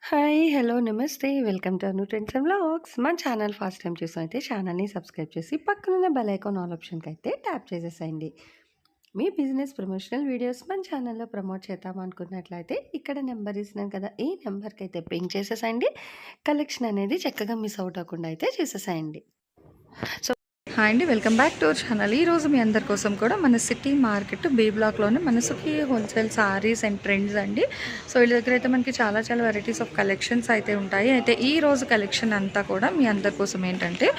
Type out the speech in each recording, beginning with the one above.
Hi! Hello! నమస్తే. Welcome to Anu trends and vlogs. మన channel first time చూసినైతే ఛానల్‌ని subscribe చేసి పక్కనున్న బెల్ ఐకాన్ ఆల్ ఆప్షన్‌కైతే ట్యాప్ చేసేసేయండి. మీ బిజినెస్ ప్రమోషనల్ వీడియోస్ మన ఛానల్‌లో ప్రమోట్ చేద్దామనుకున్నట్లయితే ఇక్కడ నెంబర్ ఇస్తున్నాను కదా! ఈ నెంబర్‌కైతే పింగ్ చేసేసేయండి. కలెక్షన్ అనేది చక్కగా మిస్ అవుట్ అవ్వకుండా అయితే చేసేసేయండి. సో హాయ్ అండి, welcome back to our channel. ఈరోజు మీ అందరి కోసం కూడా మన సిటీ మార్కెట్ బీ బ్లాక్లోనే మన సుఖీ హోల్సేల్ సారీస్ అండ్ ట్రెండ్స్ అండి. సో వీళ్ళ దగ్గర అయితే మనకి చాలా వెరైటీస్ ఆఫ్ కలెక్షన్స్ అయితే ఉంటాయి. అయితే ఈ రోజు కలెక్షన్ అంతా కూడా మీ అందరి కోసం ఏంటంటే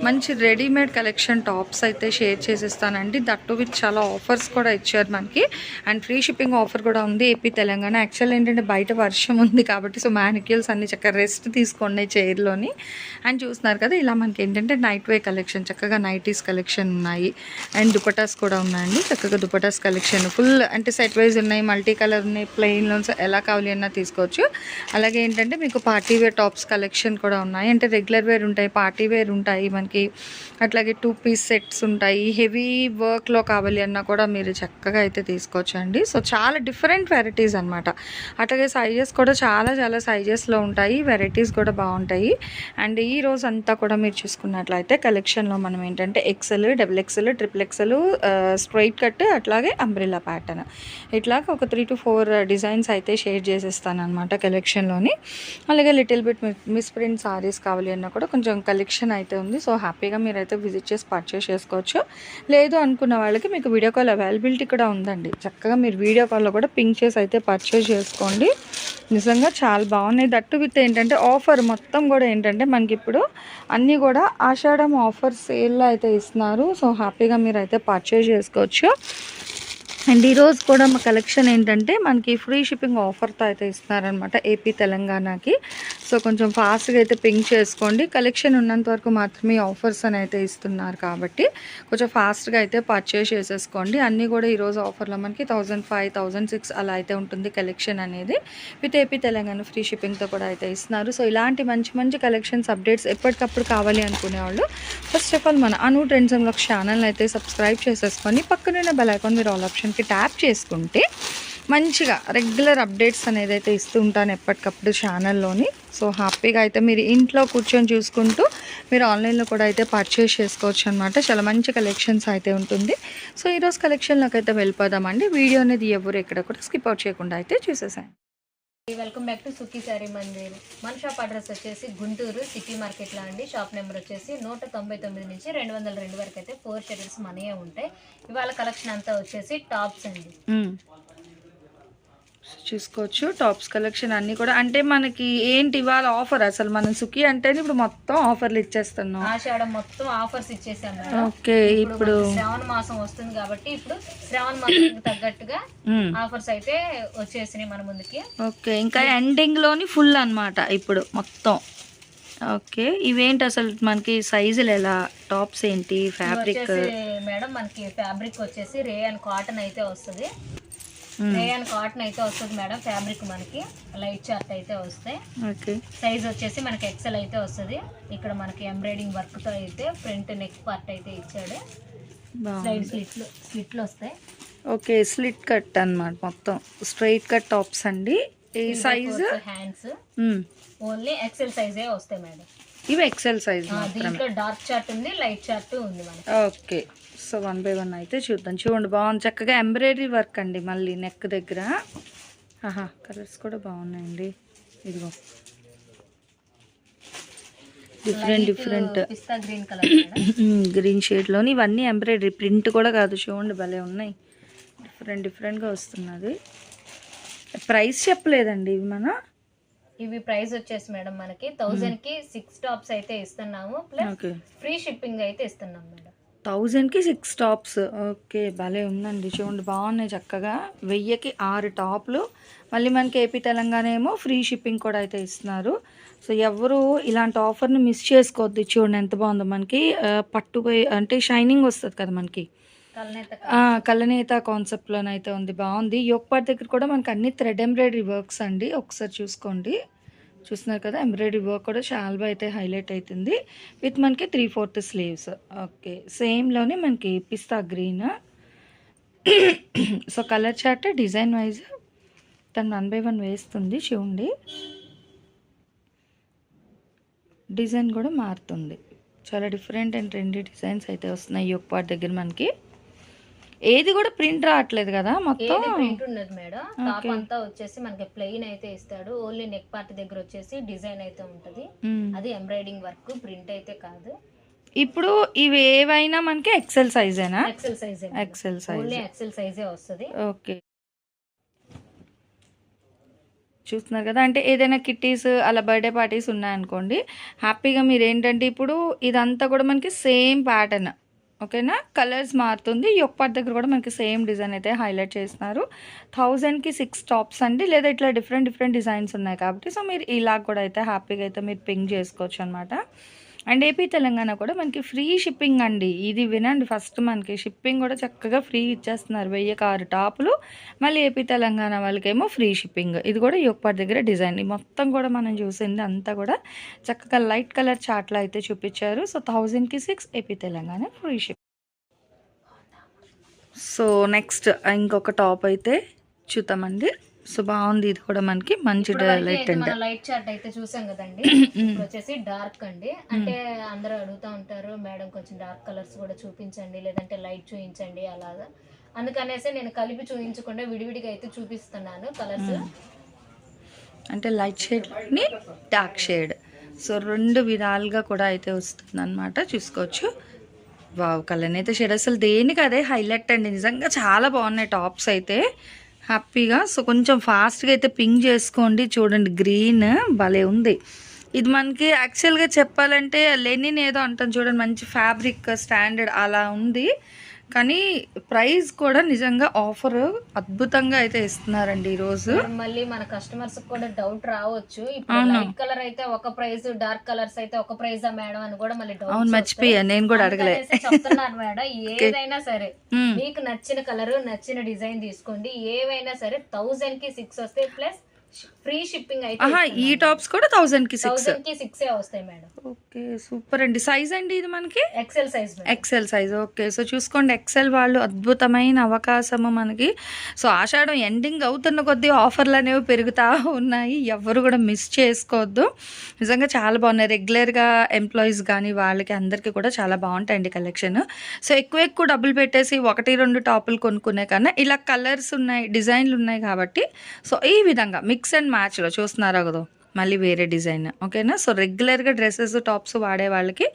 మంచి రెడీమేడ్ కలెక్షన్ టాప్స్ అయితే షేర్ చేసేస్తానండి. దట్టు విత్ చాలా ఆఫర్స్ కూడా ఇచ్చారు మనకి, అండ్ ఫ్రీ షిప్పింగ్ ఆఫర్ కూడా ఉంది ఏపీ తెలంగాణ. యాక్చువల్ ఏంటంటే బయట వర్షం ఉంది కాబట్టి సో మ్యానిక్యూల్స్ అన్ని చక్కగా రెస్ట్ తీసుకోండి చైర్లోని. అండ్ చూస్తున్నారు కదా, ఇలా మనకి ఏంటంటే నైట్ వే కలెక్షన్ చక్కగా నైటీస్ కలెక్షన్ ఉన్నాయి, అండ్ దుపటాస్ కూడా ఉన్నాయండి. చక్కగా దుపటాస్ కలెక్షన్ ఫుల్ అంటే సెట్ వైజ్ ఉన్నాయి, మల్టీ కలర్ ఉన్నాయి, ప్లెయిన్లో ఎలా కావాలి అన్నా తీసుకోవచ్చు. అలాగే ఏంటంటే మీకు పార్టీ వేర్ టాప్స్ కలెక్షన్ కూడా ఉన్నాయి. అంటే రెగ్యులర్ వేర్ ఉంటాయి, పార్టీ వేర్ ఉంటాయి మనకి, అట్లాగే 2 పీస్ సెట్స్ ఉంటాయి. హెవీ వర్క్లో కావాలి అన్నా కూడా మీరు చక్కగా అయితే తీసుకోవచ్చు అండి. సో చాలా డిఫరెంట్ వెరైటీస్ అనమాట. అట్లాగే సైజెస్ కూడా చాలా సైజెస్లో ఉంటాయి, వెరైటీస్ కూడా బాగుంటాయి. అండ్ ఈ రోజు అంతా కూడా మీరు చూసుకున్నట్లయితే కలెక్షన్లో మనం ఏంటంటే XL, double XL, triple XL, straight cut, అట్లాగే అంబ్రెల్లా ప్యాటర్న్, ఇట్లాగ ఒక 3 to 4 డిజైన్స్ అయితే షేర్ చేసేస్తాను అనమాట కలెక్షన్లోని. అలాగే little bit miss print saris కావాలి అన్నా కూడా కొంచెం కలెక్షన్ అయితే ఉంది. సో హ్యాపీగా మీరైతే విజిట్ చేసి పర్చేస్ చేసుకోవచ్చు. లేదు అనుకున్న వాళ్ళకి మీకు వీడియో కాల్ అవైలబిలిటీ కూడా ఉందండి. చక్కగా మీరు వీడియో కాల్లో కూడా పింక్ చేసి అయితే పర్చేస్ చేసుకోండి. నిజంగా చాలా బాగున్నాయి. దట్టు విత్ ఏంటంటే ఆఫర్ మొత్తం కూడా ఏంటంటే మనకి ఇప్పుడు అన్నీ కూడా ఆషాఢం ఆఫర్ సేల్లో అయితే ఇస్తున్నారు. సో హ్యాపీగా మీరు అయితే పర్చేజ్ చేసుకోవచ్చు. అండ్ ఈరోజు కూడా మా కలెక్షన్ ఏంటంటే మనకి ఫ్రీ షిప్పింగ్ ఆఫర్తో అయితే ఇస్తున్నారనమాట ఏపీ తెలంగాణకి. సో కొంచెం ఫాస్ట్గా అయితే పింక్ చేసుకోండి. కలెక్షన్ ఉన్నంత వరకు మాత్రమే ఆఫర్స్ అని అయితే ఇస్తున్నారు కాబట్టి కొంచెం ఫాస్ట్గా అయితే పర్చేస్ చేసేసుకోండి. అన్నీ కూడా ఈరోజు ఆఫర్లో మనకి 1500, 1600 అలా అయితే ఉంటుంది కలెక్షన్ అనేది. విత్ ఏపీ తెలంగాణ ఫ్రీ షిప్పింగ్తో కూడా అయితే ఇస్తున్నారు. సో ఇలాంటి మంచి కలెక్షన్స్ అప్డేట్స్ ఎప్పటికప్పుడు కావాలి అనుకునేవాళ్ళు ఫస్ట్ ఆఫ్ ఆల్ మన అను ట్రెండ్స్ అండ్ వ్లాగ్స్ ఛానల్ అయితే సబ్స్క్రైబ్ చేసేసుకొని పక్కనున్న బెల్ ఐకాన్ మీరు ఆల్ ఆప్షన్కి ట్యాప్ చేసుకుంటే మంచిగా రెగ్యులర్ అప్డేట్స్ అనేది అయితే ఇస్తూ ఉంటాను ఎప్పటికప్పుడు ఛానల్లోని. సో హ్యాపీగా అయితే మీరు ఇంట్లో కూర్చొని చూసుకుంటూ మీరు ఆన్లైన్లో కూడా అయితే పర్చేస్ చేసుకోవచ్చు అనమాట. చాలా మంచి కలెక్షన్స్ అయితే ఉంటుంది. సో ఈరోజు కలెక్షన్లోకి అయితే వెళ్ళిపోదామండి. వీడియో అనేది ఎవరు ఎక్కడ కూడా స్కిప్ అవుట్ చేయకుండా అయితే చూసేసాను. వెల్కమ్ బ్యాక్ టు సుఖీ శారీ మందిర్. మన షాప్ అడ్రస్ వచ్చేసి గుంటూరు సిటీ మార్కెట్లో అండి. షాప్ నెంబర్ వచ్చేసి 199 నుంచి 202 వరకు అయితే 4 షెడల్స్ మనయే ఉంటాయి. ఇవాళ కలెక్షన్ అంతా వచ్చేసి టాప్స్ అండి. చూసుకోవచ్చు టాప్స్ కలెక్షన్ అన్నీ కూడా. అంటే మనకి ఏంటి ఇవాళ ఆఫర్, అసలు మనం సుఖీ అంటే ఇప్పుడు మొత్తం ఆఫర్లు ఇచ్చేస్తున్నాం. ఆషాఢం మొత్తం ఆఫర్స్ ఇచ్చేసాం. ఓకే, ఇప్పుడు శ్రావణ మాసం వస్తుంది కాబట్టి ఇప్పుడు శ్రావణ మాసానికి తగ్గట్టుగా ఆఫర్స్ అయితే వచ్చేసినాయి మన ముందుకి. ఓకే, ఇంకా ఎండింగ్ లోని ఫుల్ అన్నమాట ఇప్పుడు మొత్తం. ఓకే, ఇవేంటి అసలు మనకి సైజులు ఎలా, టాప్స్ ఏంటి, ఫ్యాబ్రిక్? మేడం మనకి ఫ్యాబ్రిక్ వచ్చేసి రే అండ్ కాటన్ అయితే వస్తుంది. రేయన్ కాటన్ అయితే వస్తుంది మేడం. ఫ్యాబ్రిక్ మనకి లైట్ చార్ట్ అయితే వస్తాయి. ఓకే, సైజ్ వచ్చేసి మనకి ఎక్సెల్ అయితే వస్తుంది. ఇక్కడ మనకి ఎంబ్రాయిడింగ్ వర్క్ తో అయితే ఫ్రంట్ నెక్ పార్ట్ అయితే ఇచ్చాడు. సైడ్ స్లిట్లు వస్తాయి. ఓకే, స్లిట్ కట్ అన్నమాట, మొత్తం స్ట్రైట్ కట్ టాప్స్ అండి. ఈ సైజ్ హ్యాండ్స్ ఓన్లీ ఎక్సెల్ సైజే వస్తాయి మేడం. ఇవి ఎక్సెల్ సైజ్. దీంట్లో డార్క్ చార్ట్ ఉంది, లైట్ చార్ట్ ఉంది మనకి. ఓకే, సో 1 by 1 అయితే చూద్దాం. చూడండి బాగుంది, చక్కగా ఎంబ్రాయిడరీ వర్క్ అండి. మళ్ళీ నెక్ దగ్గర కలర్స్ కూడా బాగున్నాయండి. ఇదిగో డిఫరెంట్ పిస్తా గ్రీన్ కలర్ గ్రీన్ షేడ్లోని ఇవన్నీ ఎంబ్రాయిడరీ, ప్రింట్ కూడా కాదు. చూడండి భలే ఉన్నాయి, డిఫరెంట్గా వస్తున్నది. ప్రైస్ చెప్పలేదండి ఇవి ప్రైస్ వచ్చేసి మేడం మనకి 1000కి 6 టాప్స్ అయితే ఇస్తున్నాము. ప్లస్ ఫ్రీ షిప్పింగ్ అయితే ఇస్తున్నాం మేడం. 1000కి 6 టాప్స్. ఓకే, భలే ఉందండి. చూడండి బాగున్నాయి చక్కగా. 1000కి 6 టాప్లు. మళ్ళీ మనకి ఏపీ తెలంగాణ ఏమో ఫ్రీ షిప్పింగ్ కూడా అయితే ఇస్తున్నారు. సో ఎవరు ఇలాంటి ఆఫర్ని మిస్ చేసుకోవద్దు. చూడండి ఎంత బాగుందో, మనకి పట్టుపోయి అంటే షైనింగ్ వస్తుంది కదా మనకి, కళ్ళనేత కాన్సెప్ట్లోనైతే ఉంది. బాగుంది. యోగపాట్ దగ్గర కూడా మనకి అన్ని థ్రెడ్ ఎంబ్రాయిడరీ వర్క్స్ అండి. ఒకసారి చూసుకోండి. చూస్తున్నారు కదా, ఎంబ్రాయిడరీ వర్క్ కూడా చాలా అయితే హైలైట్ అవుతుంది. విత్ మనకి 3/4 స్లీవ్స్. ఓకే, సేమ్లోనే మనకి పిస్తా green. So colour chart design wise తను 1 by 1 వేస్తుంది. చూడండి డిజైన్ కూడా మారుతుంది. చాలా డిఫరెంట్ అండ్ ట్రెండీ డిజైన్స్ అయితే వస్తున్నాయి ఈ యొక్క పార్ట్ దగ్గర మనకి. ఏది కూడా ప్రింట్ రావట్లేదు కదా, మొత్తం ప్రింట్ ఉండదు మేడం. టాప్ అంతా వచ్చేసి మనకి ప్లెయిన్ అయితే ఇస్తాడు. ఓన్లీ నెక్ పార్ట్ దగ్గర వచ్చేసి డిజైన్ అయితే ఉంటది. అది ఎంబ్రాయిడింగ్ వర్క్, ప్రింట్ అయితే కాదు. ఇప్పుడు ఇవి ఏవైనా మనకి ఎక్సెల్ సైజేనా? XL size, XL size, only XL సైజే వస్తుంది. ఓకే, చూస్తున్నారు కదా. అంటే ఏదైనా కిట్టీస్ అలా బర్త్డే పార్టీస్ ఉన్నాయనుకోండి, హ్యాపీగా మీరు ఏంటంటే ఇప్పుడు ఇదంతా కూడా మనకి సేమ్ ప్యాటర్న్, ఓకేనా, కలర్స్ మారుతుంది. ఈ ఒక్క పార్ట్ దగ్గర కూడా మనకి సేమ్ డిజైన్ అయితే హైలైట్ చేస్తున్నారు. 1000కి 6 టాప్స్ అండి, లేదా ఇట్లా డిఫరెంట్ డిజైన్స్ ఉన్నాయి కాబట్టి సో మీరు ఇలా కూడా అయితే హ్యాపీగా అయితే మీరు పింక్ చేసుకోవచ్చు అనమాట. అండ్ ఏపీ తెలంగాణ కూడా మనకి ఫ్రీ షిప్పింగ్ అండి. ఇది వినండి, ఫస్ట్ మనకి షిప్పింగ్ కూడా చక్కగా ఫ్రీ ఇచ్చేస్తున్నారు. 1006 టాపులు, మళ్ళీ ఏపీ తెలంగాణ వాళ్ళకేమో ఫ్రీ షిప్పింగ్. ఇది కూడా ఈ ఒక్క పార్ట్ దగ్గర డిజైన్ మొత్తం కూడా మనం చూసింది అంతా కూడా చక్కగా లైట్ కలర్ చార్ట్లో అయితే చూపించారు. సో 1000కి 6 AP Telangana free ship. So next ఇంకొక టాప్ అయితే చూద్దామండి. సో బాగుంది, ఇది కూడా మనకి మంచి లైట్ చార్ట్ అయితే చూసాం కదండి. ఇప్పుడు వచ్చేసి డార్క్ అండి. అంటే అందరూ అడుగుతా ఉంటారు, మేడం కొంచెం డార్క్ కలర్స్ కూడా చూపించండి, లేదంటే లైట్ చూపించండి అలాగా. అందుకనేసి నేను కలిపి చూపించకుండా విడివిడిగా అయితే చూపిస్తున్నాను కలర్స్. అంటే లైట్ షేడ్ ని డార్క్ షేడ్, సో 2 విధాలుగా కూడా అయితే వస్తుంది అనమాట. చూసుకోవచ్చు. వావ్, కలర్ అయితే షేడ్ అసలు దేనికి అదే హైలైట్ అండి. నిజంగా చాలా బాగున్నాయి టాప్స్ అయితే హ్యాపీగా. సో కొంచెం ఫాస్ట్గా అయితే పింక్ చేసుకోండి. చూడండి గ్రీన్ భలే ఉంది. ఇది మనకి యాక్చువల్గా చెప్పాలంటే లెనిన్ ఏదో అంటాం చూడండి, మంచి ఫ్యాబ్రిక్ స్టాండర్డ్ అలా ఉంది. కానీ ప్రైస్ కూడా నిజంగా ఆఫర్ అద్భుతంగా అయితే ఇస్తున్నారండి ఈరోజు. మళ్ళీ మన కస్టమర్స్ కూడా డౌట్ రావచ్చు, ఇప్పుడు లైట్ కలర్ అయితే ఒక ప్రైస్, డార్క్ కలర్స్ అయితే ఒక ప్రైజ్ మేడం అని కూడా మళ్ళీ డౌట్. అవును, మర్చిపోయా, నేను కూడా అడగలే. చెప్తున్నారు మేడం, ఏదైనా సరే మీకు నచ్చిన కలర్, నచ్చిన డిజైన్ తీసుకోండి. ఏవైనా సరే 1000కి 6 వస్తాయి, ప్లస్ ఫ్రీ షిప్పింగ్ అయితే. ఈ టాప్స్ కూడా 1000కి 6 వస్తాయి మేడం. ఓకే, సూపర్ అండి. సైజ్ అండి ఇది మనకి XL size. XL size, okay. So చూసుకోండి, ఎక్సెల్ వాళ్ళు అద్భుతమైన అవకాశము మనకి. సో ఆషాఢం ఎండింగ్ అవుతున్న కొద్దీ ఆఫర్లు అనేవి పెరుగుతూ ఉన్నాయి, ఎవరు కూడా మిస్ చేసుకోవద్దు. నిజంగా చాలా బాగున్నాయి. రెగ్యులర్గా ఎంప్లాయీస్ కానీ వాళ్ళకి అందరికీ కూడా చాలా బాగుంటాయండి కలెక్షన్. సో ఎక్కువ డబ్బులు పెట్టేసి 1-2 టాపులు కొనుక్కునే కన్నా ఇలా కలర్స్ ఉన్నాయి, డిజైన్లు ఉన్నాయి కాబట్టి సో ఈ విధంగా మిక్స్ అండ్ మ్యాచ్లో చూస్తున్నారా కదా, మళ్ళీ వేరే డిజైన్, ఓకేనా. సో రెగ్యులర్గా డ్రెస్సెస్ టాప్స్ వాడే వాళ్ళకి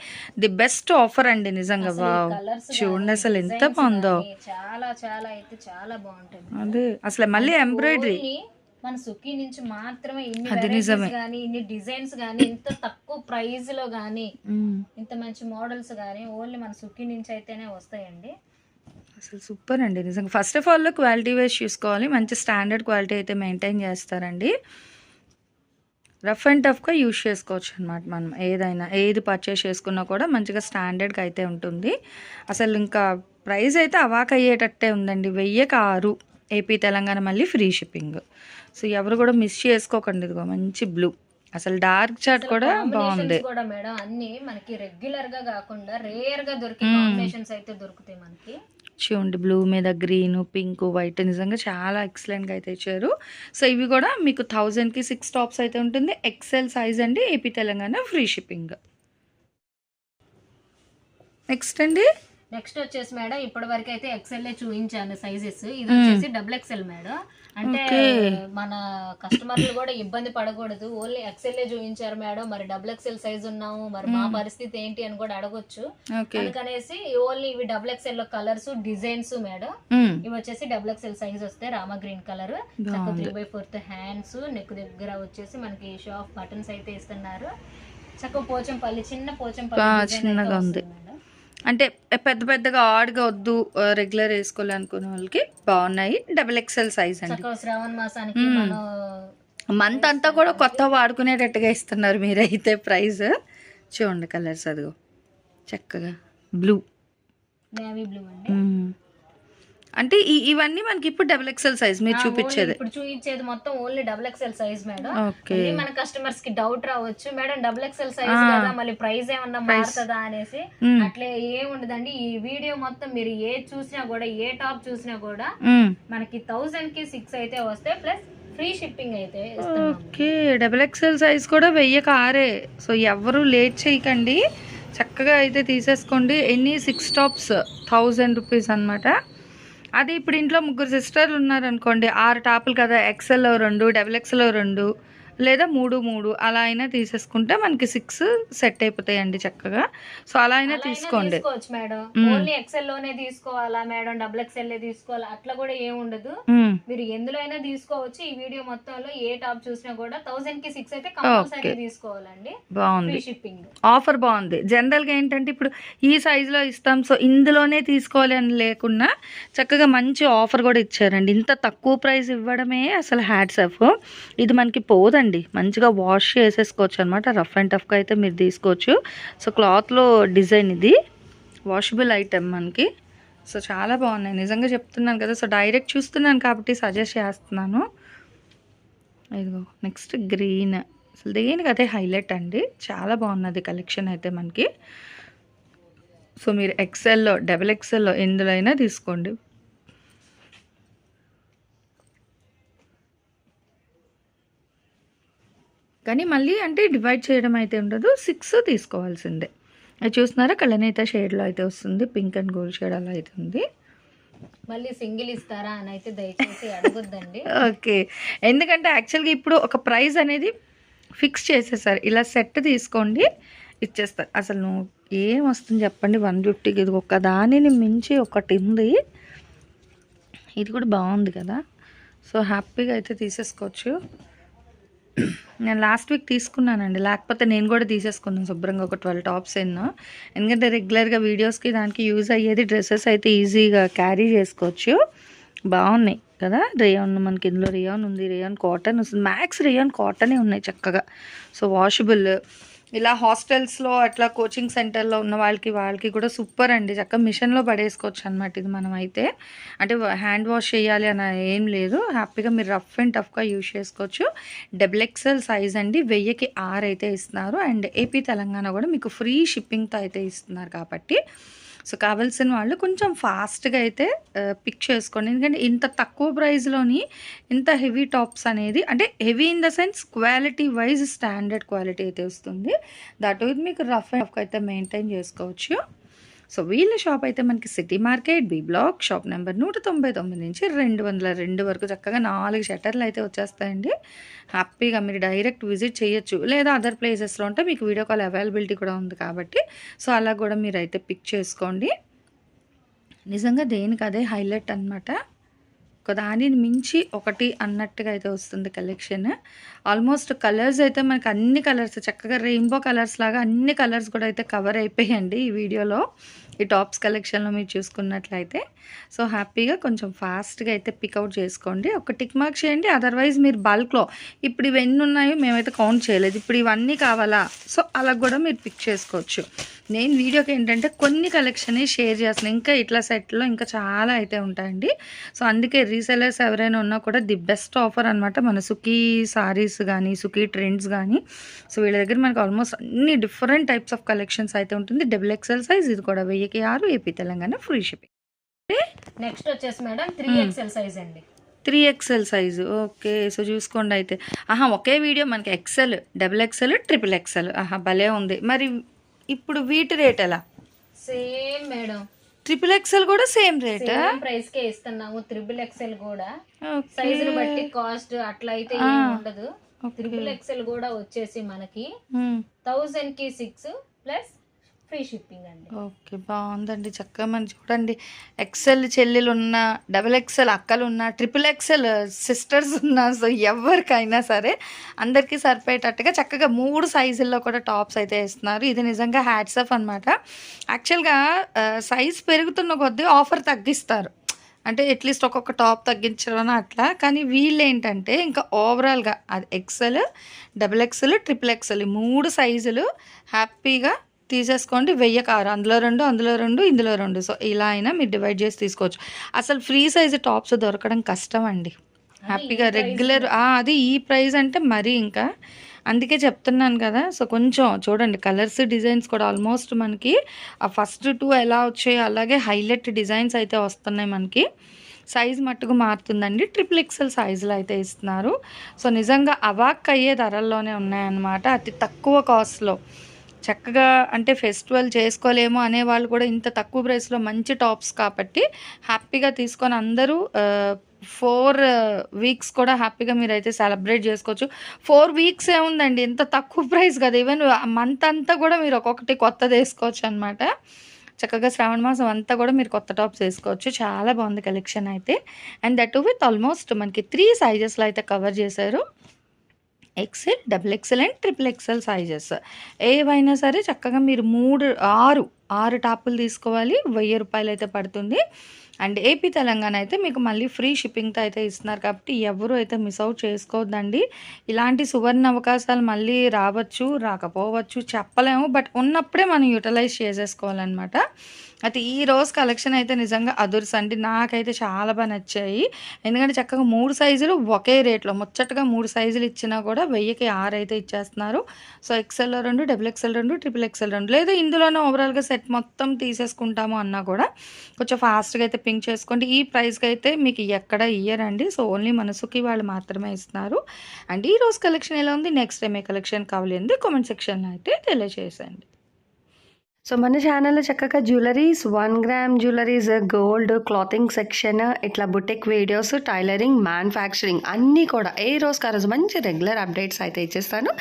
ది బెస్ట్ ఆఫర్ అండి నిజంగా. వావ్, చూడండి అసలు ఎంత బాగుందో, చాలా చాలా అయితే చాలా బాగుంటుంది. అదే అసలు మళ్ళీ ఎంబ్రాయిడరీ మన సుఖీ నుంచి మాత్రమే ఇన్ని వెరైటీస్ గానీ, ఇన్ని డిజైన్స్ గానీ, ఇంత తక్కువ ప్రైస్ లో గానీ, ఇంత మంచి మోడల్స్ గానీ ఓన్లీ మన సుఖీ నుంచి అయితేనే వస్తాయండి. అసలు సూపర్ అండి నిజంగా. First of all quality wise చూసుకోవాలి, మంచి స్టాండర్డ్ క్వాలిటీ అయితే మెయింటైన్ చేస్తారండి. రఫ్ అండ్ టఫ్గా యూజ్ చేసుకోవచ్చు అనమాట. మనం ఏది పర్చేస్ చేసుకున్నా కూడా మంచిగా స్టాండర్డ్గా అయితే ఉంటుంది. అసలు ఇంకా ప్రైస్ అయితే అవాక్ అయ్యేటట్టే ఉందండి. 1006 ఏపీ తెలంగాణ మళ్ళీ ఫ్రీ షిప్పింగ్. సో ఎవరు కూడా మిస్ చేసుకోకండి. ఇదిగో మంచి బ్లూ, అసలు డార్క్ చార్ట్ కూడా బాగుంది కూడా మేడం. అన్ని మనకి రెగ్యులర్ గా కాకుండా రేర్ గా దొరికే కాంబినేషన్స్ అయితే దొరుకుతాయి మనకి. చూడండి, బ్లూ మీద గ్రీన్, పింక్, వైట్, నిజంగా చాలా ఎక్సలెంట్గా అయితే ఇచ్చారు. సో ఇవి కూడా మీకు 1000కి 6 టాప్స్ అయితే ఉంటుంది. ఎక్సెల్ సైజ్ అండి, AP Telangana free shipping. Next అండి, నెక్స్ట్ వచ్చేసి మేడం ఇప్పటి వరకు అయితే ఎక్సెల్ చూపించాను సైజెస్. ఇది వచ్చేసి XXL మేడం. అంటే మన కస్టమర్లు కూడా ఇబ్బంది పడకూడదు, ఓన్లీ ఎక్సెల్ చూపించారు మేడం, మరి XXL సైజ్ ఉన్నాము, మరి మా పరిస్థితి ఏంటి అని కూడా అడగొచ్చు. అందుకనేసి ఓన్లీ ఇవి XXL లో కలర్స్, డిజైన్స్ మేడం. ఇవి వచ్చేసి XXL సైజ్ వస్తాయి. Rama green colour, 3/4 hands, neck దగ్గర వచ్చేసి మనకి షో ఆఫ్ బటన్స్ అయితే ఇస్తున్నారు. చక్కగా పోచంపల్లి, చిన్న పోచంపల్లి చిన్నగా ఉంది. అంటే పెద్దగా ఆడ్గా వద్దు, రెగ్యులర్ వేసుకోవాలి అనుకునే వాళ్ళకి బాగున్నాయి. XXL సైజ్ అండి. శ్రావణ మాసానికి మంత్ అంతా కూడా కొత్త వాడుకునేటట్టుగా ఇస్తున్నారు మీరైతే. ప్రైస్ చూడండి, కలర్స్ అదిగో చక్కగా బ్లూ, నేవీ బ్లూ అండి. అంటే ఇవన్నీ మనకి ఇప్పుడు XXL సైజ్ మీరు చూపించేది. ఇప్పుడు చూపించేది మొత్తం ఓన్లీ XXL సైజ్ మేడం. మన కస్టమర్స్ కి డౌట్ రావచ్చు, మేడం XXL సైజ్ కదా మళ్ళీ ప్రైస్ ఏమన్నా మారుతుందా అనేసి. అట్లే ఏముండదండి. ఈ వీడియో మొత్తం మీరు ఏ చూసినా కూడా, ఏ టాప్ చూసినా కూడా మనకి 1000కి 6 అయితే వస్తాయి, ప్లస్ ఫ్రీ షిప్పింగ్ అయితే ఇస్తున్నాము. ఓకే, డబుల్ ఎక్స్ఎల్ సైజ్ కూడా 1000 సో ఎవరు లేట్ చేయకండి, చక్కగా అయితే తీసేసుకోండి. ఎన్ని 6 టాప్స్ 1000 రూపీస్ అనమాట. అది ఇప్పుడు ఇంట్లో 3 సిస్టర్లు ఉన్నారనుకోండి, 6 టాపులు కదా, ఎక్సెల్ 2, డబుల్ ఎక్సెల్ 2 లేదా 3 అలా అయినా తీసేసుకుంటే మనకి 6 సెట్ అయిపోతాయండి చక్కగా. సో అలా అయినా తీసుకోండి. తీసుకోవచ్చు మేడం. ఓన్లీ ఎక్సెల్ లోనే తీసుకోవాలా మేడం, డబుల్ ఎక్సెల్ తీసుకోవాలా అట్లా కూడా ఏం ఉండదు. మీరు ఎందులో అయినా తీసుకోవచ్చు. ఈ వీడియో మొత్తంలో ఏ టాప్ చూసినా కూడా 1000 కి 6 అయితే కంపల్సరీ తీసుకోవాలండి. బాగుంది, షిప్పింగ్ ఆఫర్ బాగుంది. జనరల్గా ఏంటంటే ఇప్పుడు ఈ సైజులో ఇస్తాం, సో ఇందులోనే తీసుకోవాలి అని లేకుండా చక్కగా మంచి ఆఫర్ కూడా ఇచ్చారండి. ఇంత తక్కువ ప్రైస్ ఇవ్వడమే అసలు హ్యాట్స్ ఆఫ్. ఇది మనకి పోదండి, మంచిగా వాష్ చేసేసుకోవచ్చు అనమాట. రఫ్ అండ్ టఫ్గా అయితే మీరు తీసుకోవచ్చు. సో క్లాత్లో డిజైన్ ఇది వాషబుల్ ఐటెం మనకి. సో చాలా బాగున్నాయి, నిజంగా చెప్తున్నాను కదా. సో డైరెక్ట్ చూస్తున్నాను కాబట్టి సజెస్ట్ చేస్తున్నాను. ఇదిగో నెక్స్ట్ గ్రీన్, అసలు దేనికి అదే హైలైట్ అండి. చాలా బాగున్నది కలెక్షన్ అయితే మనకి. సో మీరు ఎక్సెల్లో, డబుల్ ఎక్సెల్లో ఎందులో అయినా తీసుకోండి. కానీ మళ్ళీ అంటే డివైడ్ చేయడం అయితే ఉండదు, 6 తీసుకోవాల్సిందే. అది చూస్తున్నారా, కళ్ళనైతే షేడ్లో అయితే వస్తుంది, పింక్ అండ్ గోల్డ్ షేడ్ అలా అయితే ఉంది. మళ్ళీ సింగిల్ ఇస్తారా అని అయితే దయచేసి అడగొద్దండి. ఓకే, ఎందుకంటే యాక్చువల్గా ఇప్పుడు ఒక ప్రైస్ అనేది ఫిక్స్ చేసేసారు. ఇలా సెట్ తీసుకోండి ఇచ్చేస్తారు. అసలు నువ్వు ఏం వస్తుంది చెప్పండి 150కి. ఇది ఒక దానిని మించి ఒకటి ఉంది. ఇది కూడా బాగుంది కదా, సో హ్యాపీగా అయితే తీసేసుకోవచ్చు. నేను లాస్ట్ వీక్ తీసుకున్నానండి, లేకపోతే నేను కూడా తీసేసుకున్నాను శుభ్రంగా ఒక 12 టాప్స్ ఎన్నో. ఎందుకంటే రెగ్యులర్గా వీడియోస్కి దానికి యూజ్ అయ్యేది. డ్రెస్సెస్ అయితే ఈజీగా క్యారీ చేసుకోవచ్చు. బాగున్నాయి కదా. రేయాన్ మనకి ఇందులో రేయాన్ ఉంది, రేయాన్ కాటన్ వస్తుంది. మ్యాక్స్ రేయాన్ కాటనే ఉన్నాయి చక్కగా. So washable. ఇలా హాస్టల్స్లో అట్లా కోచింగ్ సెంటర్లో ఉన్న వాళ్ళకి కూడా సూపర్ అండి. చక్కగా మిషన్లో పడేసుకోవచ్చు అనమాట. ఇది మనం అయితే అంటే హ్యాండ్ వాష్ చేయాలి అని ఏం లేదు, హ్యాపీగా మీరు రఫ్ అండ్ టఫ్గా యూజ్ చేసుకోవచ్చు. డబుల్ ఎక్సెల్ సైజ్ అండి, 1000కి 6 అయితే ఇస్తున్నారు. అండ్ ఏపీ తెలంగాణ కూడా మీకు ఫ్రీ షిప్పింగ్తో అయితే ఇస్తున్నారు కాబట్టి సో కావాల్సిన వాళ్ళు కొంచెం ఫాస్ట్గా అయితే పిక్ చేసుకోండి. ఎందుకంటే ఇంత తక్కువ ప్రైస్లోని ఇంత హెవీ టాప్స్ అనేది, అంటే heavy in the sense quality wise standard quality అయితే వస్తుంది. దట్ ఇది మీకు రఫ్ అండ్ టఫ్గా అయితే మెయింటైన్ చేసుకోవచ్చు. సో వీళ్ళ షాప్ అయితే మనకి city market, B block, shop number 199 నుంచి 202 వరకు చక్కగా 4 షట్టర్లు అయితే వచ్చేస్తాయండి. హ్యాపీగా మీరు డైరెక్ట్ విజిట్ చేయొచ్చు, లేదా అదర్ ప్లేసెస్లో ఉంటే మీకు వీడియో కాల్ అవైలబిలిటీ కూడా ఉంది కాబట్టి సో అలా కూడా మీరు అయితే పిక్ చేసుకోండి. నిజంగా దేనికి అదే హైలైట్ అనమాట. ఒక దానిని మించి ఒకటి అన్నట్టుగా అయితే వస్తుంది కలెక్షన్. ఆల్మోస్ట్ కలర్స్ అయితే మనకి అన్ని కలర్స్ చక్కగా రెయిన్బో కలర్స్ లాగా అన్ని కలర్స్ కూడా అయితే కవర్ అయిపోయాయండి ఈ వీడియోలో. ఈ టాప్స్ కలెక్షన్లో మీరు చూసుకున్నట్లయితే సో హ్యాపీగా కొంచెం ఫాస్ట్గా అయితే పికౌట్ చేసుకోండి. ఒక టిక్ మార్క్ చేయండి. అదర్వైజ్ మీరు బల్క్లో ఇప్పుడు ఇవన్నీ ఉన్నాయో మేమైతే కౌంట్ చేయలేదు, ఇప్పుడు ఇవన్నీ కావాలా సో అలా కూడా మీరు పిక్ చేసుకోవచ్చు. నేను వీడియోకి ఏంటంటే కొన్ని కలెక్షన్ షేర్ చేస్తున్నాను, ఇంకా ఇట్లా సెట్లో ఇంకా చాలా అయితే ఉంటాయండి. సో అందుకే రీసెలర్స్ ఎవరైనా ఉన్నా కూడా ది బెస్ట్ ఆఫర్ అనమాట. మన సుఖీ సారీస్ కానీ, సుఖీ ట్రెండ్స్ కానీ, సో వీళ్ళ దగ్గర మనకు ఆల్మోస్ట్ అన్ని డిఫరెంట్ టైప్స్ ఆఫ్ కలెక్షన్స్ అయితే ఉంటుంది. డబుల్ ఎక్సెల్ సైజ్, ఇది కూడా 1000కి 6, AP Telangana free shipping. Next వచ్చేసి మేడం 3XL సైజ్ అండి. 3XL size. ఓకే, సో చూసుకోండి అయితే. ఒకే వీడియో మనకి XL, double XL, triple XL. భలే ఉంది. మరి ఇప్పుడు వీటి రేట్ ఎలా? సేమ్ మేడం, ట్రిపుల్ ఎక్సెల్ కూడా సేమ్ రేట్ ప్రైస్ కే ఇస్తున్నాము. ట్రిపుల్ ఎక్సెల్ కూడా సైజుని బట్టి కాస్ట్ అట్లా అయితే ఏం ఉండదు. ట్రిపుల్ ఎక్సెల్ కూడా వచ్చేసి మనకి 1000కి 6 ప్లస్ ఫ్రీ షిప్పింగ్ అండి. ఓకే, బాగుందండి. చక్కగా మనం చూడండి, ఎక్సెల్ చెల్లెలు ఉన్న, డబుల్ ఎక్సెల్ అక్కలు ఉన్న, ట్రిపుల్ ఎక్సెల్ సిస్టర్స్ ఉన్న, సో ఎవరికైనా సరే అందరికీ సరిపోయేటట్టుగా చక్కగా 3 సైజుల్లో కూడా టాప్స్ అయితే ఇస్తున్నారు. ఇది నిజంగా హ్యాట్స్ ఆఫ్ అనమాట. యాక్చువల్గా సైజ్ పెరుగుతున్న కొద్దీ ఆఫర్ తగ్గిస్తారు, అంటే అట్లీస్ట్ ఒక్కొక్క టాప్ తగ్గించడం అట్లా. కానీ వీళ్ళు ఏంటంటే ఇంకా ఓవరాల్గా అది XL, double XL, triple XL 3 సైజులు హ్యాపీగా తీసేసుకోండి. 1000కి 6, అందులో 2, అందులో 2, ఇందులో 2. సో ఇలా అయినా మీరు డివైడ్ చేసి తీసుకోవచ్చు. అసలు ఫ్రీ సైజు టాప్స్ దొరకడం కష్టం అండి. హ్యాపీగా రెగ్యులర్ అది ఈ ప్రైస్ అంటే మరీ ఇంకా అందుకే చెప్తున్నాను కదా. సో కొంచెం చూడండి, కలర్స్ డిజైన్స్ కూడా ఆల్మోస్ట్ మనకి ఆ ఫస్ట్ 2 ఎలా వచ్చాయో అలాగే హైలైట్ డిజైన్స్ అయితే వస్తున్నాయి మనకి. సైజ్ మట్టుకు మారుతుందండి. ట్రిపుల్ ఎక్సెల్ సైజులో అయితే ఇస్తున్నారు. సో నిజంగా అవాక్ అయ్యే ధరల్లోనే ఉన్నాయన్నమాట, అతి తక్కువ కాస్ట్లో. చక్కగా అంటే ఫెస్టివల్ చేసుకోలేము అనేవాళ్ళు కూడా ఇంత తక్కువ ప్రైస్లో మంచి టాప్స్ కాబట్టి హ్యాపీగా తీసుకొని అందరూ 4 వీక్స్ కూడా హ్యాపీగా మీరైతే సెలబ్రేట్ చేసుకోవచ్చు. 4 వీక్స్ ఏముందండి, ఇంత తక్కువ ప్రైస్ కదా, ఈవెన్ మంత్ అంతా కూడా మీరు ఒక్కొక్కటి కొత్తది వేసుకోవచ్చు అనమాట. చక్కగా శ్రావణ మాసం అంతా కూడా మీరు కొత్త టాప్స్ వేసుకోవచ్చు. చాలా బాగుంది కలెక్షన్ అయితే. అండ్ దట్ విత్ ఆల్మోస్ట్ మనకి 3 సైజెస్లో అయితే కవర్ చేశారు. XL, double XL and triple XL sizes ఏవైనా సరే చక్కగా మీరు 6 టాపులు తీసుకోవాలి. 1000 రూపాయలు అయితే పడుతుంది. అండ్ ఏపీ తెలంగాణ అయితే మీకు మళ్ళీ ఫ్రీ షిప్పింగ్తో అయితే ఇస్తున్నారు కాబట్టి ఎవరు అయితే మిస్ అవుట్ చేసుకోవద్దండి. ఇలాంటి సువర్ణ అవకాశాలు మళ్ళీ రావచ్చు, రాకపోవచ్చు, చెప్పలేము. బట్ ఉన్నప్పుడే మనం యూటిలైజ్ చేసేసుకోవాలన్నమాట. అయితే ఈ రోజు కలెక్షన్ అయితే నిజంగా అదుర్స్ అండి. నాకైతే చాలా బాగా నచ్చాయి. ఎందుకంటే చక్కగా 3 సైజులు ఒకే రేట్లో ముచ్చటగా 3 సైజులు ఇచ్చినా కూడా 1000కి 6 అయితే ఇచ్చేస్తున్నారు. సో ఎక్సెల్లో 2, డబుల్ ఎక్సెల్ 2, ట్రిపుల్ ఎక్సెల్ 2, లేదా ఇందులోనే ఓవరాల్గా సెట్ మొత్తం తీసేసుకుంటాము అన్నా కూడా కొంచెం ఫాస్ట్గా అయితే పింక్ చేసుకోండి. ఈ ప్రైస్కి అయితే మీకు ఎక్కడ ఇయ్యరండి. సో ఓన్లీ మనసుకి వాళ్ళు మాత్రమే ఇస్తున్నారు. అండ్ ఈ రోజు కలెక్షన్ ఎలా ఉంది, నెక్స్ట్ టైం ఏ కలెక్షన్ కావాలి అనేది కామెంట్ సెక్షన్లో అయితే తెలియజేయండి. సో మన ఛానల్లో చక్కగా jewelleries, 1 gram jewelleries, gold, clothing section, ఇట్లా బుటిక్ వీడియోస్, టైలరింగ్, మ్యానుఫ్యాక్చరింగ్ అన్నీ కూడా ఏ రోజుకి ఆ రోజు మంచి రెగ్యులర్ అప్డేట్స్ అయితే ఇచ్చేస్తాను.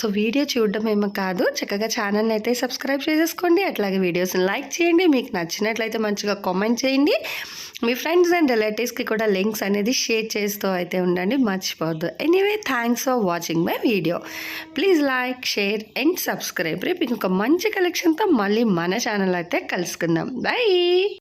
సో వీడియో చూడడం ఏమో కాదు, చక్కగా ఛానల్ని అయితే సబ్స్క్రైబ్ చేసేసుకోండి. అట్లాగే వీడియోస్ని లైక్ చేయండి. మీకు నచ్చినట్లయితే మంచిగా కామెంట్ చేయండి. మీ ఫ్రెండ్స్ అండ్ రిలేటివ్స్కి కూడా లింక్స్ అనేది షేర్ చేస్తూ అయితే ఉండండి, మర్చిపోవద్దు. Anyway, thanks for watching my video. Please like, share and subscribe. రేపు ఇంకొక మంచి కలెక్షన్తో మళ్ళీ మన ఛానల్ అయితే కలుసుకుందాం. బై.